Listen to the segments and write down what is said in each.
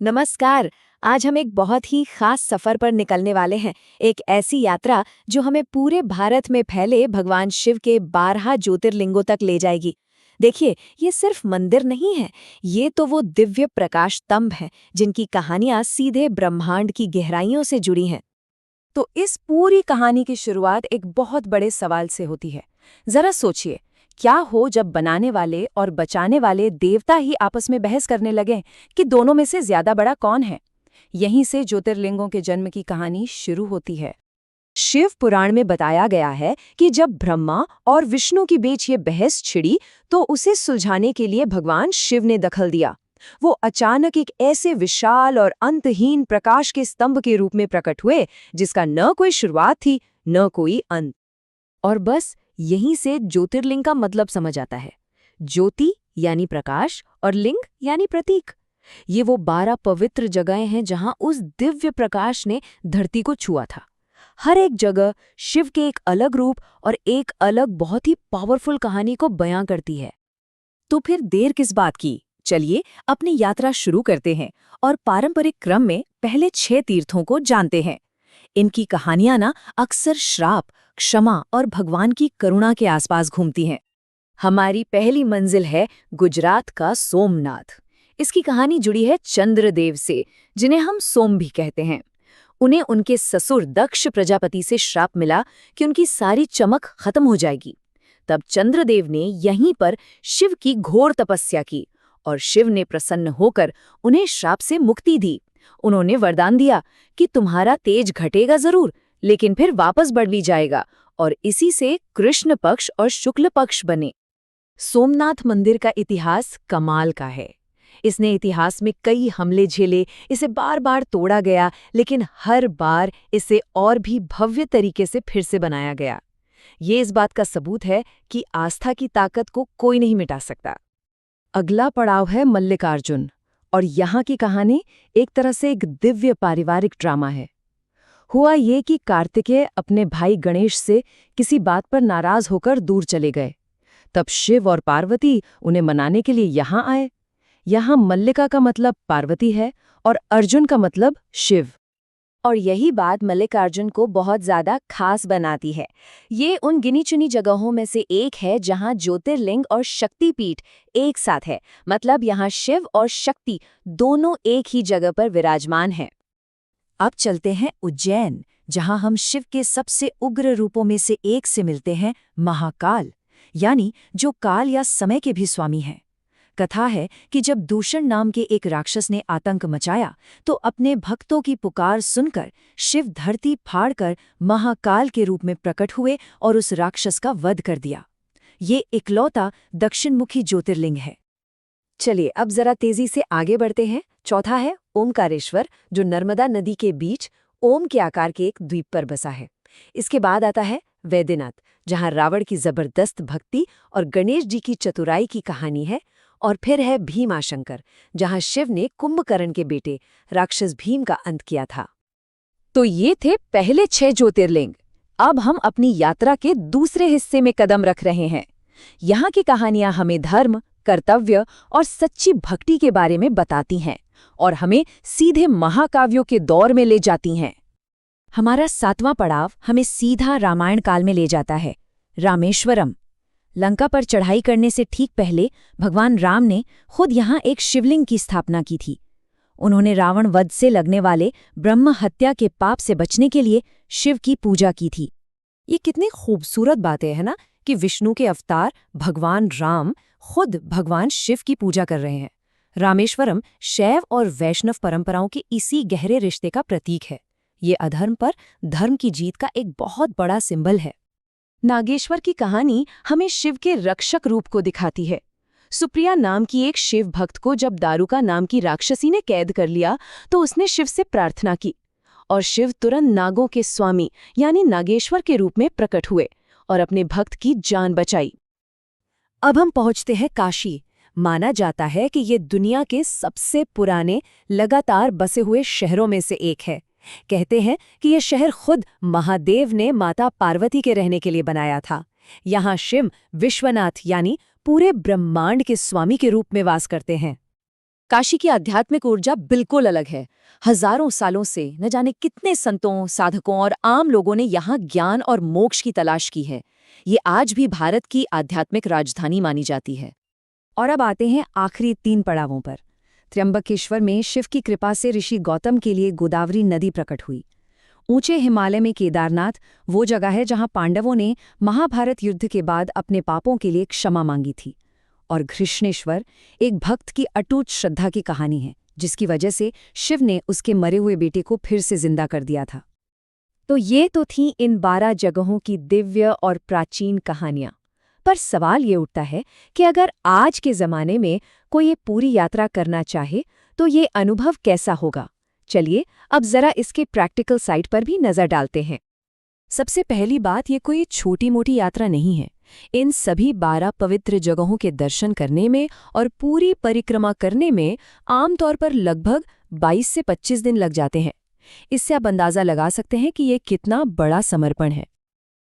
नमस्कार। आज हम एक बहुत ही खास सफर पर निकलने वाले हैं। एक ऐसी यात्रा जो हमें पूरे भारत में फैले भगवान शिव के 12 ज्योतिर्लिंगों तक ले जाएगी। देखिए, ये सिर्फ मंदिर नहीं है, ये तो वो दिव्य प्रकाश स्तंभ हैं जिनकी कहानियां सीधे ब्रह्मांड की गहराइयों से जुड़ी हैं। तो इस पूरी कहानी की शुरुआत एक बहुत बड़े सवाल से होती है। जरा सोचिए, क्या हो जब बनाने वाले और बचाने वाले देवता ही आपस में बहस करने लगें कि दोनों में से ज्यादा बड़ा कौन है। यहीं से ज्योतिर्लिंगों के जन्म की कहानी शुरू होती है। शिव पुराण में बताया गया है कि जब ब्रह्मा और विष्णु के बीच ये बहस छिड़ी तो उसे सुलझाने के लिए भगवान शिव ने दखल दिया। वो अचानक एक ऐसे विशाल और अंतहीन प्रकाश के स्तंभ के रूप में प्रकट हुए जिसका न कोई शुरुआत थी न कोई अंत। और बस यहीं से ज्योतिर्लिंग का मतलब समझ आता है। ज्योति यानी प्रकाश और लिंग यानी प्रतीक। ये वो 12 पवित्र जगहें हैं जहां उस दिव्य प्रकाश ने धरती को छुआ था। हर एक जगह शिव के एक अलग रूप और एक अलग बहुत ही पावरफुल कहानी को बयां करती है। तो फिर देर किस बात की? चलिए अपनी यात्रा शुरू करते हैं और पारंपरिक क्रम में पहले 6 तीर्थों को जानते हैं। इनकी कहानियां ना अक्सर श्राप, क्षमा और भगवान की करुणा के आसपास घूमती हैं। हमारी पहली मंजिल है गुजरात का सोमनाथ। इसकी कहानी जुड़ी है चंद्रदेव से, जिन्हें हम सोम भी कहते हैं। उन्हें उनके ससुर दक्ष प्रजापति से श्राप मिला कि उनकी सारी चमक खत्म हो जाएगी। तब चंद्रदेव ने यहीं पर शिव की घोर तपस्या की और शिव ने प्रसन्न होकर उन्हें श्राप से मुक्ति दी। उन्होंने वरदान दिया कि तुम्हारा तेज घटेगा जरूर, लेकिन फिर वापस बढ़ भी जाएगा, और इसी से कृष्ण पक्ष और शुक्ल पक्ष बने। सोमनाथ मंदिर का इतिहास कमाल का है। इसने इतिहास में कई हमले झेले, इसे बार बार तोड़ा गया, लेकिन हर बार इसे और भी भव्य तरीके से फिर से बनाया गया। ये इस बात का सबूत है कि आस्था की ताकत को कोई नहीं मिटा सकता। अगला पड़ाव है मल्लिकार्जुन, और यहाँ की कहानी एक तरह से एक दिव्य पारिवारिक ड्रामा है। हुआ ये कि कार्तिकेय अपने भाई गणेश से किसी बात पर नाराज होकर दूर चले गए। तब शिव और पार्वती उन्हें मनाने के लिए यहाँ आए। यहाँ मल्लिका का मतलब पार्वती है और अर्जुन का मतलब शिव। और यही बात मल्लिकार्जुन को बहुत ज्यादा खास बनाती है। ये उन गिनी चुनी जगहों में से एक है जहां ज्योतिर्लिंग और शक्तिपीठ एक साथ है। मतलब यहाँ शिव और शक्ति दोनों एक ही जगह पर विराजमान हैं। अब चलते हैं उज्जैन, जहां हम शिव के सबसे उग्र रूपों में से एक से मिलते हैं, महाकाल, यानी जो काल या समय के भी स्वामी हैं। कथा है कि जब दूषण नाम के एक राक्षस ने आतंक मचाया तो अपने भक्तों की पुकार सुनकर शिव धरती फाड़कर महाकाल के रूप में प्रकट हुए और उस राक्षस का वध कर दिया। ये इकलौता दक्षिणमुखी ज्योतिर्लिंग है। चलिए अब जरा तेजी से आगे बढ़ते हैं। चौथा है ओमकारेश्वर, जो नर्मदा नदी के बीच ओम के आकार के एक द्वीप पर बसा है। इसके बाद आता है वैद्यनाथ, जहां रावण की जबरदस्त भक्ति और गणेश जी की चतुराई की कहानी है। और फिर है भीमाशंकर, जहां शिव ने कुंभकर्ण के बेटे राक्षस भीम का अंत किया था। तो ये थे पहले 6 ज्योतिर्लिंग। अब हम अपनी यात्रा के दूसरे हिस्से में कदम रख रहे हैं। यहाँ की कहानियां हमें धर्म, कर्तव्य और सच्ची भक्ति के बारे में बताती हैं और हमें सीधे महाकाव्यों के दौर में ले जाती हैं। हमारा 7वां पड़ाव हमें सीधा रामायण काल में ले जाता है, रामेश्वरम। लंका पर चढ़ाई करने से ठीक पहले भगवान राम ने खुद यहाँ एक शिवलिंग की स्थापना की थी। उन्होंने रावण वध से लगने वाले ब्रह्म हत्या के पाप से बचने के लिए शिव की पूजा की थी। ये कितनी खूबसूरत बातें है ना, कि विष्णु के अवतार भगवान राम खुद भगवान शिव की पूजा कर रहे हैं। रामेश्वरम शैव और वैष्णव परंपराओं के इसी गहरे रिश्ते का प्रतीक है। ये अधर्म पर धर्म की जीत का एक बहुत बड़ा सिंबल है। नागेश्वर की कहानी हमें शिव के रक्षक रूप को दिखाती है। सुप्रिया नाम की एक शिव भक्त को जब दारुका नाम की राक्षसी ने कैद कर लिया तो उसने शिव से प्रार्थना की और शिव तुरंत नागों के स्वामी यानी नागेश्वर के रूप में प्रकट हुए और अपने भक्त की जान बचाई। अब हम पहुंचते हैं काशी। माना जाता है कि ये दुनिया के सबसे पुराने लगातार बसे हुए शहरों में से एक है। कहते हैं कि यह शहर खुद महादेव ने माता पार्वती के रहने के लिए बनाया था। यहाँ शिव विश्वनाथ यानी पूरे ब्रह्मांड के स्वामी के रूप में वास करते हैं। काशी की आध्यात्मिक ऊर्जा बिल्कुल अलग है। हजारों सालों से न जाने कितने संतों, साधकों और आम लोगों ने यहाँ ज्ञान और मोक्ष की तलाश की है। ये आज भी भारत की आध्यात्मिक राजधानी मानी जाती है। और अब आते हैं आखिरी 3 पड़ावों पर। त्र्यंबकेश्वर में शिव की कृपा से ऋषि गौतम के लिए गोदावरी नदी प्रकट हुई। ऊंचे हिमालय में केदारनाथ वो जगह है जहां पांडवों ने महाभारत युद्ध के बाद अपने पापों के लिए क्षमा मांगी थी। और घृष्णेश्वर एक भक्त की अटूट श्रद्धा की कहानी है, जिसकी वजह से शिव ने उसके मरे हुए बेटे को फिर से जिंदा कर दिया था। तो ये तो थी इन 12 जगहों की दिव्य और प्राचीन कहानियां। पर सवाल ये उठता है कि अगर आज के ज़माने में कोई ये पूरी यात्रा करना चाहे तो ये अनुभव कैसा होगा? चलिए अब ज़रा इसके प्रैक्टिकल साइड पर भी नज़र डालते हैं। सबसे पहली बात, ये कोई छोटी-मोटी यात्रा नहीं है। इन सभी 12 पवित्र जगहों के दर्शन करने में और पूरी परिक्रमा करने में आमतौर पर लगभग 22 से 25 दिन लग जाते हैं। इससे आप अंदाज़ा लगा सकते हैं कि ये कितना बड़ा समर्पण है।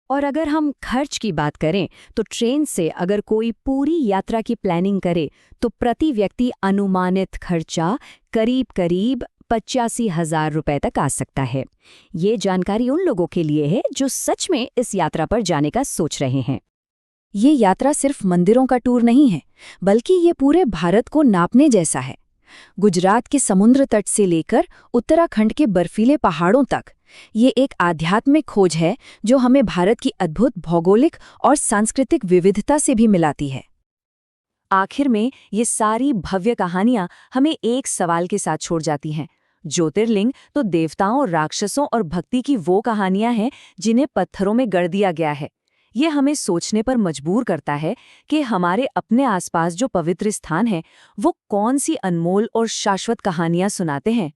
और अगर हम खर्च की बात करें तो ट्रेन से अगर कोई पूरी यात्रा की प्लानिंग करे तो प्रति व्यक्ति अनुमानित खर्चा करीब 85,000 रुपए तक आ सकता है। ये जानकारी उन लोगों के लिए है जो सच में इस यात्रा पर जाने का सोच रहे हैं। ये यात्रा सिर्फ मंदिरों का टूर नहीं है, बल्कि ये पूरे भारत को नापने जैसा है। गुजरात के समुद्र तट से लेकर उत्तराखंड के बर्फीले पहाड़ों तक ये एक आध्यात्मिक खोज है जो हमें भारत की अद्भुत भौगोलिक और सांस्कृतिक विविधता से भी मिलाती है। आखिर में ये सारी भव्य कहानियां हमें एक सवाल के साथ छोड़ जाती हैं। ज्योतिर्लिंग तो देवताओं, राक्षसों और भक्ति की वो कहानियां हैं जिन्हें पत्थरों में गढ़ दिया गया है। ये हमें सोचने पर मजबूर करता है कि हमारे अपने आसपास जो पवित्र स्थान हैं वो कौन सी अनमोल और शाश्वत कहानियां सुनाते हैं।